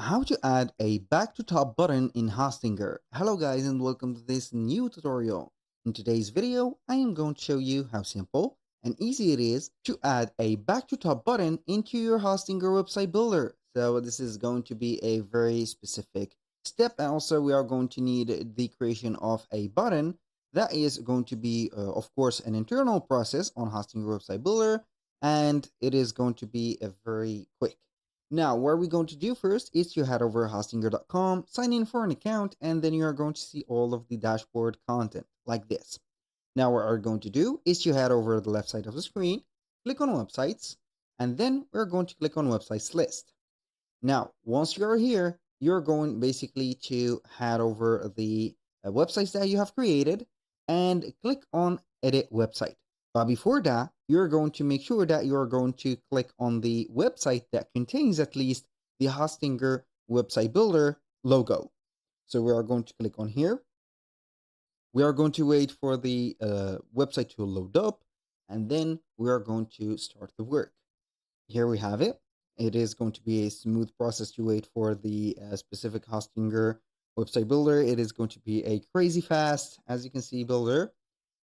How to add a back to top button in Hostinger. Hello guys and welcome to this new tutorial. In today's video, I am going to show you how simple and easy it is to add a back to top button into your Hostinger website builder. So this is going to be a very specific step, and also we are going to need the creation of a button that is going to be of course an internal process on Hostinger website builder, and it is going to be a very quick. Now, what we're going to do first is to head over to hostinger.com, sign in for an account, and then you are going to see all of the dashboard content like this. Now, what we're going to do is to head over to the left side of the screen, click on websites, and then we're going to click on websites list. Now, once you're here, you're going basically to head over the websites that you have created and click on edit website. But before that, you're going to make sure that you're going to click on the website that contains at least the Hostinger website builder logo. So we are going to click on here. We are going to wait for the website to load up, and then we are going to start the work. Here we have it. It is going to be a smooth process to wait for the specific Hostinger website builder. It is going to be a crazy fast, as you can see, builder.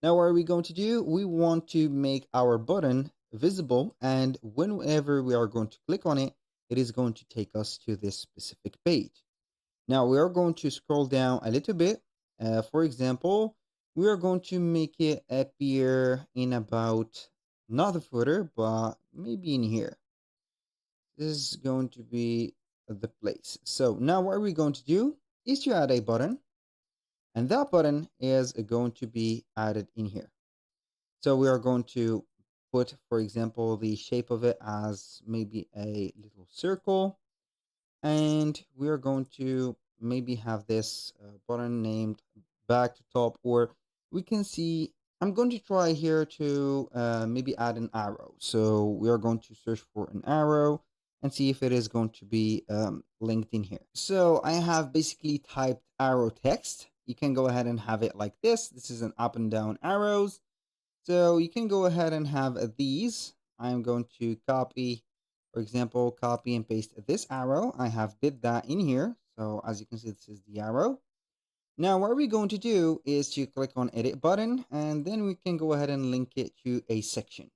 Now, what are we going to do? We want to make our button visible, and whenever we are going to click on it, it is going to take us to this specific page. Now, we are going to scroll down a little bit. For example, we are going to make it appear in about not the footer, but maybe in here. This is going to be the place. So now what we're going to do is to add a button, and that button is going to be added in here. So we are going to put, for example, the shape of it as maybe a little circle, and we are going to maybe have this button named back to top, or we can see I'm going to try here to maybe add an arrow. So we are going to search for an arrow and see if it is going to be linked in here. So I have basically typed arrow text. You can go ahead and have it like this. This is an up and down arrows. So you can go ahead and have these. I'm going to copy, for example, copy and paste this arrow. I have did that in here. So as you can see, this is the arrow. Now, what we're going to do is to click on edit button, and then we can go ahead and link it to a section.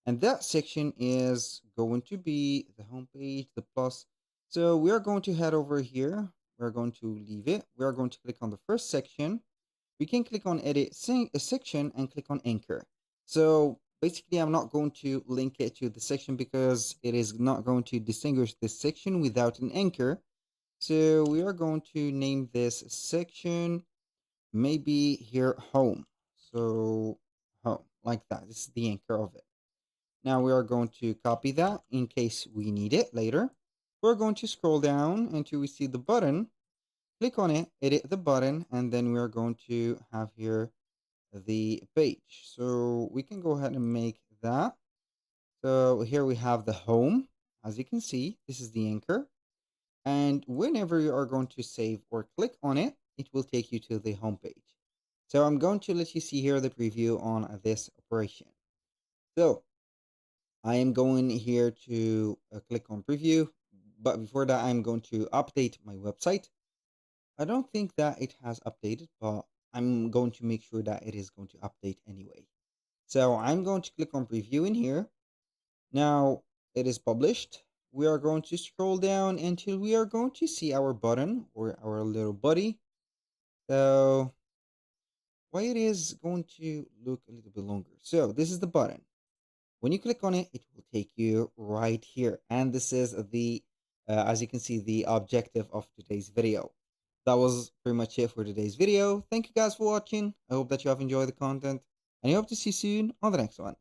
And that section is going to be the home page, the plus. So we are going to head over here. We're going to leave it. We are going to click on the first section. We can click on edit a section and click on anchor. So basically, I'm not going to link it to the section because it is not going to distinguish this section without an anchor. So we are going to name this section maybe here home. So home, like that. This is the anchor of it. Now we are going to copy that in case we need it later. We're going to scroll down until we see the button. Click on it, edit the button, and then we are going to have here the page. So we can go ahead and make that. So here we have the home. As you can see, this is the anchor. And whenever you are going to save or click on it, it will take you to the home page. So I'm going to let you see here the preview on this operation. So I am going here to click on preview, but before that, I'm going to update my website. I don't think that it has updated, but I'm going to make sure that it is going to update anyway. So I'm going to click on preview in here. Now it is published. We are going to scroll down until we are going to see our button or our little buddy. So why it is going to look a little bit longer. So this is the button. When you click on it, it will take you right here. And this is the, as you can see, the objective of today's video. That was pretty much it for today's video. Thank you guys for watching. I hope that you have enjoyed the content, and I hope to see you soon on the next one.